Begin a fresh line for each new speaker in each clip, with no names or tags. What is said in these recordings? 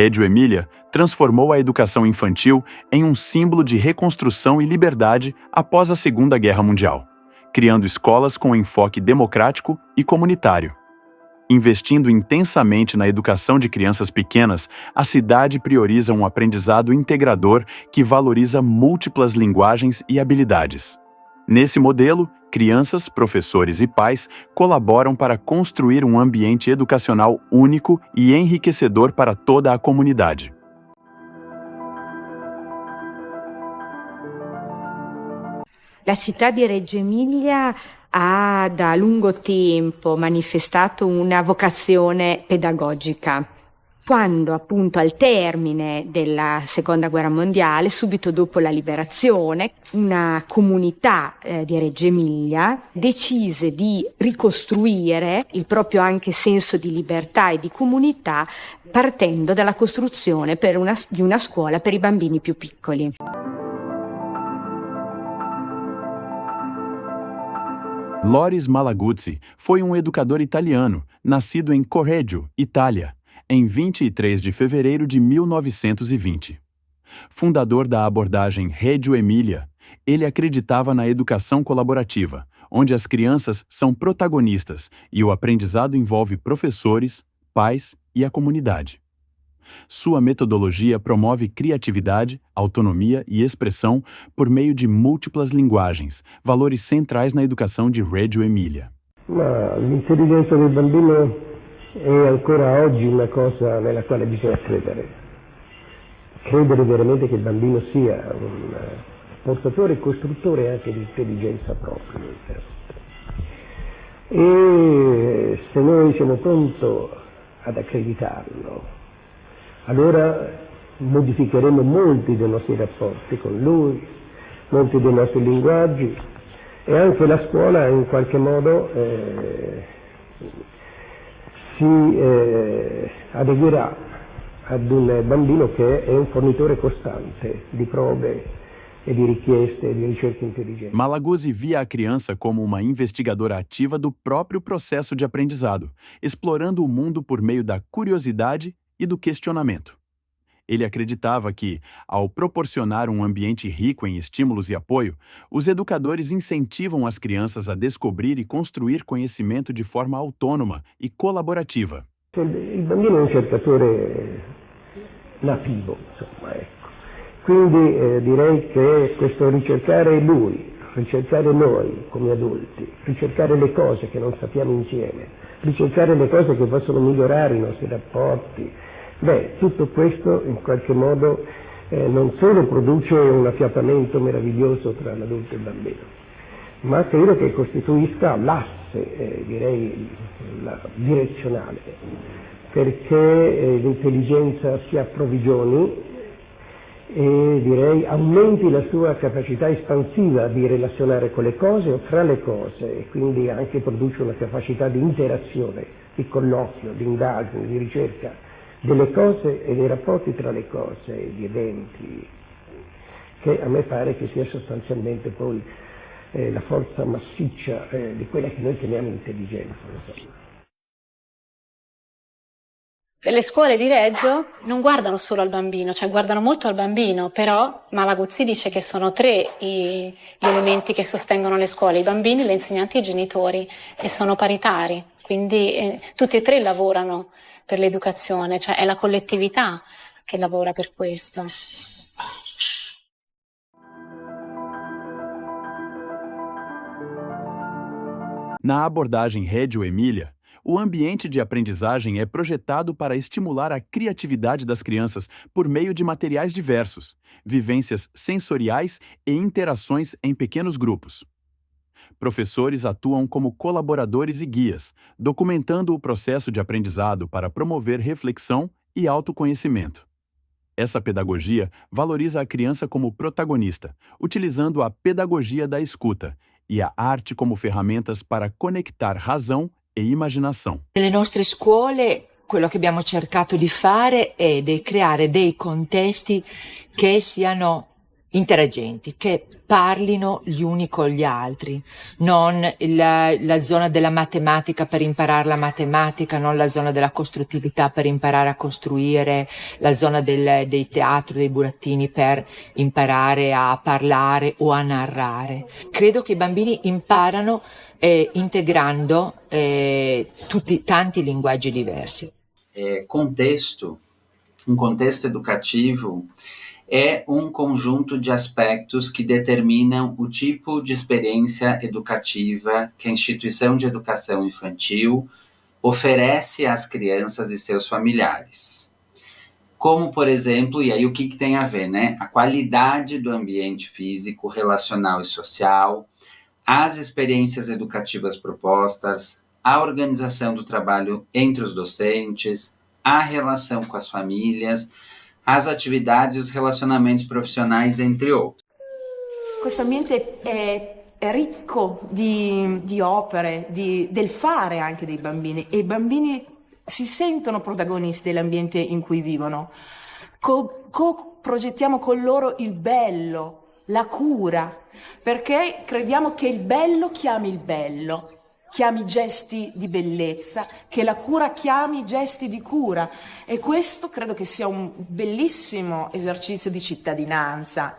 Reggio Emilia transformou a educação infantil em um símbolo de reconstrução e liberdade após a Segunda Guerra Mundial, criando escolas com enfoque democrático e comunitário. Investindo intensamente na educação de crianças pequenas, a cidade prioriza um aprendizado integrador que valoriza múltiplas linguagens e habilidades. Nesse modelo, crianças, professores e pais colaboram para construir um ambiente educacional único e enriquecedor para toda a comunidade.
La città di Reggio Emilia ha da lungo tempo manifestato una vocazione pedagogica. Quando appunto al termine della Seconda Guerra Mondiale, subito dopo la liberazione, una comunità di Reggio Emilia decise di ricostruire il proprio anche senso di libertà e di comunità partendo dalla costruzione di una scuola per i bambini più piccoli.
Loris Malaguzzi foi um educador italiano, nascido em Correggio, Itália, em 23 de fevereiro de 1920. Fundador da abordagem Reggio Emilia, ele acreditava na educação colaborativa, onde as crianças são protagonistas e o aprendizado envolve professores, pais e a comunidade. Sua metodologia promove criatividade, autonomia e expressão por meio de múltiplas linguagens, valores centrais na educação de Reggio Emilia.
Ma l'intelligenza del bambino è ancora oggi una cosa nella quale bisogna credere. Credere veramente che il bambino sia un portatore e costruttore anche di intelligenza propria. E se noi siamo pronti ad accreditarlo, allora modificheremo molti dei nostri rapporti con lui, molti dei nostri linguaggi e anche la scuola in qualche modo si adeguerà ad un bambino che è un fornitore costante di prove e di richieste e di ricerche intelligenti.
Malaguzzi via a criança como uma investigadora ativa do próprio processo de aprendizado, explorando o mundo por meio da curiosidade e do questionamento. Ele acreditava que, ao proporcionar um ambiente rico em estímulos e apoio, os educadores incentivam as crianças a descobrir e construir conhecimento de forma autônoma e colaborativa.
Il bambino è un cercatore nativo, insomma, ecco. Quindi direi che questo ricercare lui, ricercare noi come adulti, ricercare le cose che non sappiamo insieme, ricercare le cose che possono migliorare i nostri rapporti. Tutto questo in qualche modo non solo produce un affiatamento meraviglioso tra l'adulto e il bambino, ma credo che costituisca l'asse, direi, direzionale, perché l'intelligenza si approvvigioni e direi aumenti la sua capacità espansiva di relazionare con le cose o tra le cose e quindi anche produce una capacità di interazione, di colloquio, di indagine, di ricerca delle cose e dei rapporti tra le cose, di eventi, che a me pare che sia sostanzialmente poi la forza massiccia di quella che noi chiamiamo intelligenza. Insomma.
Le scuole di Reggio non guardano solo al bambino, cioè guardano molto al bambino, però Malaguzzi dice che sono tre gli elementi che sostengono le scuole, i bambini, gli insegnanti e i genitori, e sono paritari, quindi tutti e tre lavorano per l'educazione, cioè è la collettività che lavora per questo.
Na abordagem Reggio Emilia, o ambiente de aprendizagem é projetado para estimular a criatividade das crianças por meio de materiais diversos, vivências sensoriais e interações em pequenos grupos. Professores atuam como colaboradores e guias, documentando o processo de aprendizado para promover reflexão e autoconhecimento. Essa pedagogia valoriza a criança como protagonista, utilizando a pedagogia da escuta e a arte como ferramentas para conectar razão e immaginação.
Nelle nostre scuole quello che abbiamo cercato di fare è di creare dei contesti che siano interagenti, che parlino gli uni con gli altri, non la zona della matematica per imparare la matematica, non la zona della costruttività per imparare a costruire, la zona dei teatri, dei burattini per imparare a parlare o a narrare. Credo che i bambini imparano integrando tanti linguaggi diversi.
Um contexto educativo é um conjunto de aspectos que determinam o tipo de experiência educativa que a instituição de educação infantil oferece às crianças e seus familiares. Como, por exemplo, e aí o que tem a ver, né? A qualidade do ambiente físico, relacional e social, as experiências educativas propostas, a organização do trabalho entre os docentes, a relação com as famílias, as atividades e os relacionamentos profissionais, entre outros.
Questo ambiente è ricco di opere, del fare anche dei bambini, e i bambini si sentono protagonisti dell'ambiente in cui vivono. Progettiamo con loro il bello, la cura, perché crediamo che il bello chiami il bello, chiami gesti di bellezza, che la cura chiami gesti di cura, e questo credo che sia un bellissimo esercizio di cittadinanza,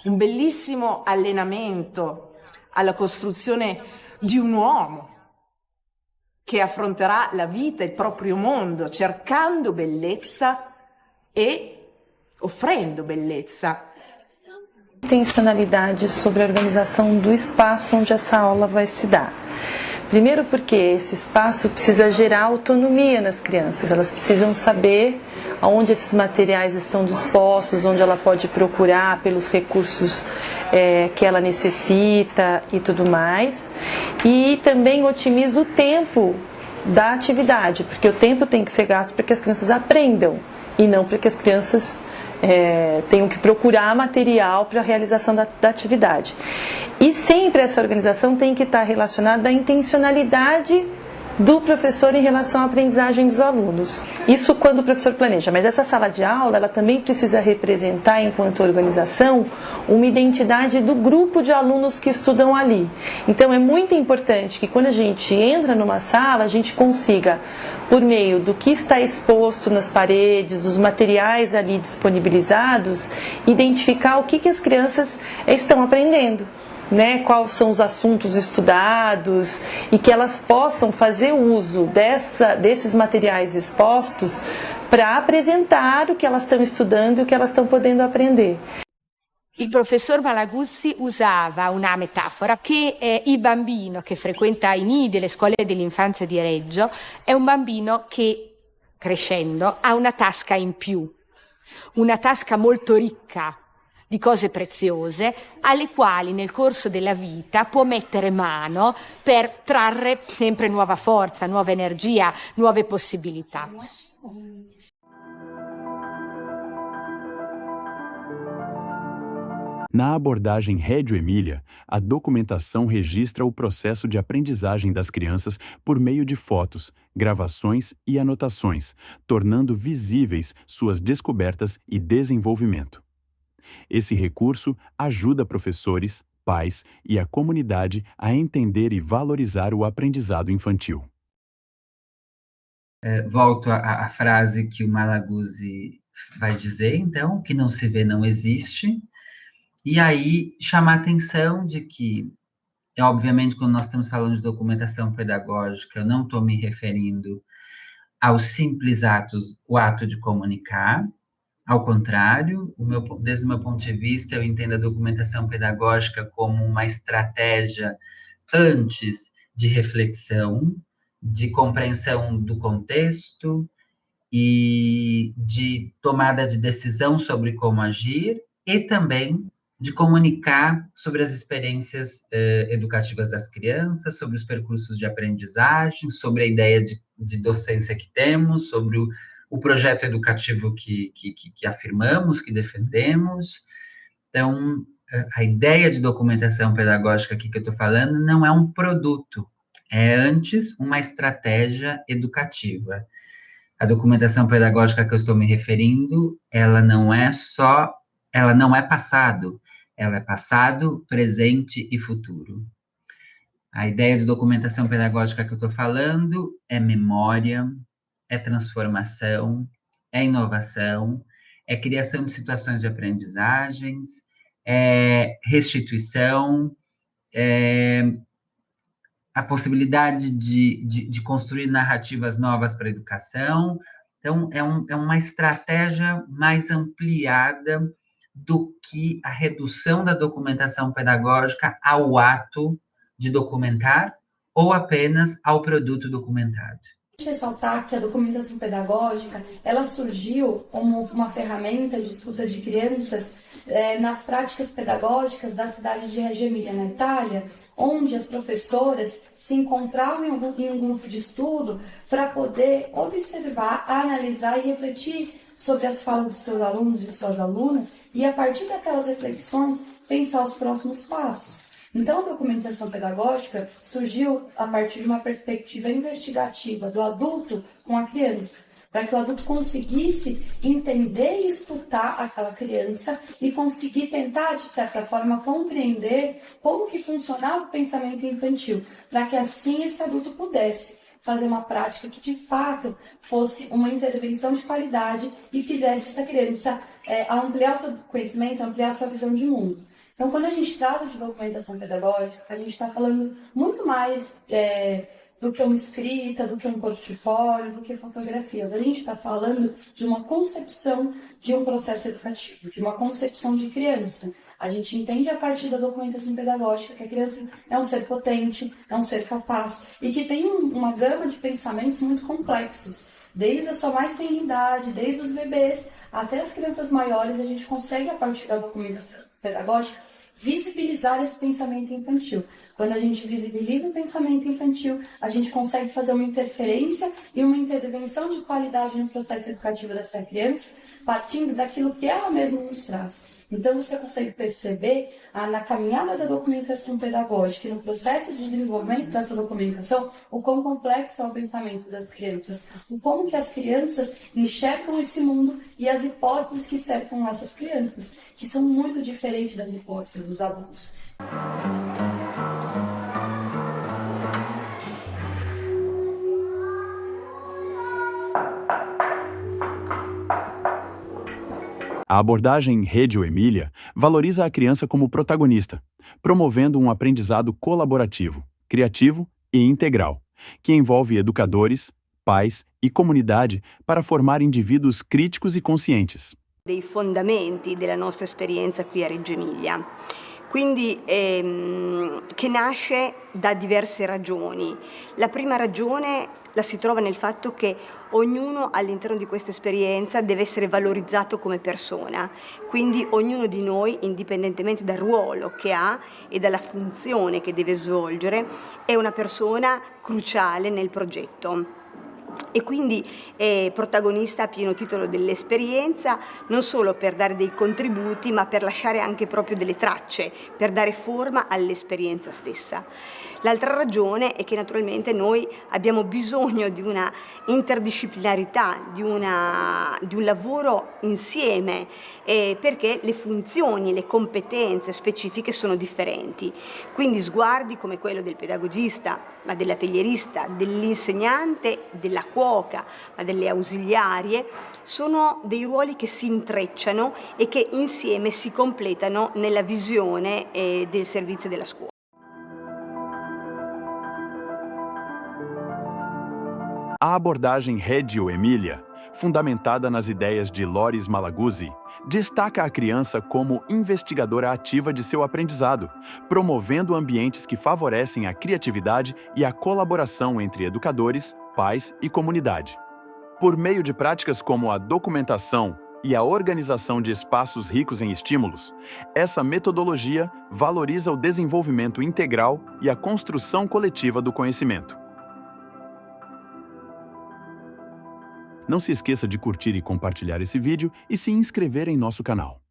un bellissimo allenamento alla costruzione di un uomo che affronterà la vita, il proprio mondo, cercando bellezza e offrendo bellezza.
Intencionalidade sobre a organização do espaço onde essa aula vai se dar. Primeiro porque esse espaço precisa gerar autonomia nas crianças, elas precisam saber onde esses materiais estão dispostos, onde ela pode procurar pelos recursos que ela necessita e tudo mais. E também otimiza o tempo da atividade, porque o tempo tem que ser gasto para que as crianças aprendam e não para que as crianças tenham que procurar material para a realização da atividade. E sempre essa organização tem que estar relacionada à intencionalidade do professor em relação à aprendizagem dos alunos. Isso quando o professor planeja, mas essa sala de aula ela também precisa representar, enquanto organização, uma identidade do grupo de alunos que estudam ali. Então é muito importante que quando a gente entra numa sala, a gente consiga, por meio do que está exposto nas paredes, os materiais ali disponibilizados, identificar o que as crianças estão aprendendo. Né, quais são os assuntos estudados, e que elas possam fazer uso desses materiais expostos para apresentar o que elas estão estudando e o que elas estão podendo aprender.
Il professor Malaguzzi usava una metafora che il bambino che frequenta i nidi e le scuole dell'infanzia di Reggio è un bambino che, crescendo, ha una tasca in più, una tasca molto ricca di cose preziose alle quali nel corso della vita può mettere mano per trarre sempre nuova forza, nuova energia, nuove possibilità.
Na abordagem Reggio Emília, a documentação registra o processo de aprendizagem das crianças por meio de fotos, gravações e anotações, tornando visíveis suas descobertas e desenvolvimento. Esse recurso ajuda professores, pais e a comunidade a entender e valorizar o aprendizado infantil.
Volto à frase que o Malaguzzi vai dizer, então, que não se vê não existe, e aí chamar a atenção de que, obviamente, quando nós estamos falando de documentação pedagógica, eu não estou me referindo aos simples atos, o ato de comunicar. Ao contrário, desde o meu ponto de vista, eu entendo a documentação pedagógica como uma estratégia antes de reflexão, de compreensão do contexto e de tomada de decisão sobre como agir, e também de comunicar sobre as experiências educativas das crianças, sobre os percursos de aprendizagem, sobre a ideia de docência que temos, sobre o projeto educativo que afirmamos, que defendemos. Então, a ideia de documentação pedagógica aqui que eu estou falando não é um produto, é antes uma estratégia educativa. A documentação pedagógica que eu estou me referindo, ela não é passado, Ela é passado, presente e futuro. A ideia de documentação pedagógica que eu estou falando é memória, é transformação, é inovação, é criação de situações de aprendizagens, é restituição, é a possibilidade de construir narrativas novas para a educação. Então, é uma estratégia mais ampliada do que a redução da documentação pedagógica ao ato de documentar ou apenas ao produto documentado.
Ressaltar que a documentação pedagógica ela surgiu como uma ferramenta de estudo de crianças nas práticas pedagógicas da cidade de Reggio Emilia, na Itália, onde as professoras se encontravam em um grupo de estudo para poder observar, analisar e refletir sobre as falas dos seus alunos e de suas alunas e, a partir daquelas reflexões, pensar os próximos passos. Então, a documentação pedagógica surgiu a partir de uma perspectiva investigativa do adulto com a criança, para que o adulto conseguisse entender e escutar aquela criança e conseguir tentar, de certa forma, compreender como que funcionava o pensamento infantil, para que assim esse adulto pudesse fazer uma prática que, de fato, fosse uma intervenção de qualidade e fizesse essa criança ampliar o seu conhecimento, ampliar a sua visão de mundo. Então, quando a gente trata de documentação pedagógica, a gente está falando muito mais do que uma escrita, do que um portfólio, do que fotografias. A gente está falando de uma concepção de um processo educativo, de uma concepção de criança. A gente entende a partir da documentação pedagógica que a criança é um ser potente, é um ser capaz e que tem uma gama de pensamentos muito complexos. Desde a sua mais tenridade, desde os bebês até as crianças maiores, a gente consegue, a partir da documentação pedagógica, visibilizar esse pensamento infantil. Quando a gente visibiliza o pensamento infantil, a gente consegue fazer uma interferência e uma intervenção de qualidade no processo educativo dessa criança, partindo daquilo que ela mesma nos traz. Então, você consegue perceber na caminhada da documentação pedagógica e no processo de desenvolvimento dessa documentação o quão complexo é o pensamento das crianças, o como que as crianças enxergam esse mundo e as hipóteses que cercam essas crianças, que são muito diferentes das hipóteses dos adultos.
A abordagem Reggio Emilia valoriza a criança como protagonista, promovendo um aprendizado colaborativo, criativo e integral, que envolve educadores, pais e comunidade para formar indivíduos críticos e conscientes.
Dei fondamenti della nostra esperienza qui a Reggio Emilia. Quindi che nasce da diverse ragioni. La prima ragione la si trova nel fatto che ognuno all'interno di questa esperienza deve essere valorizzato come persona, quindi ognuno di noi, indipendentemente dal ruolo che ha e dalla funzione che deve svolgere, è una persona cruciale nel progetto. E quindi è protagonista a pieno titolo dell'esperienza, non solo per dare dei contributi, ma per lasciare anche proprio delle tracce, per dare forma all'esperienza stessa. L'altra ragione è che naturalmente noi abbiamo bisogno di una interdisciplinarità, di un lavoro insieme, perché le funzioni, le competenze specifiche sono differenti. Quindi sguardi come quello del pedagogista, ma dell'atelierista, dell'insegnante, della cuoca, ma delle ausiliarie, sono dei ruoli che si intrecciano e che insieme si completano nella visione del servizio della scuola.
A abordagem Reggio Emilia, fundamentada nas ideias de Loris Malaguzzi, destaca a criança como investigadora ativa de seu aprendizado, promovendo ambientes que favorecem a criatividade e a colaboração entre educadores, pais e comunidade. Por meio de práticas como a documentação e a organização de espaços ricos em estímulos, essa metodologia valoriza o desenvolvimento integral e a construção coletiva do conhecimento. Não se esqueça de curtir e compartilhar esse vídeo e se inscrever em nosso canal.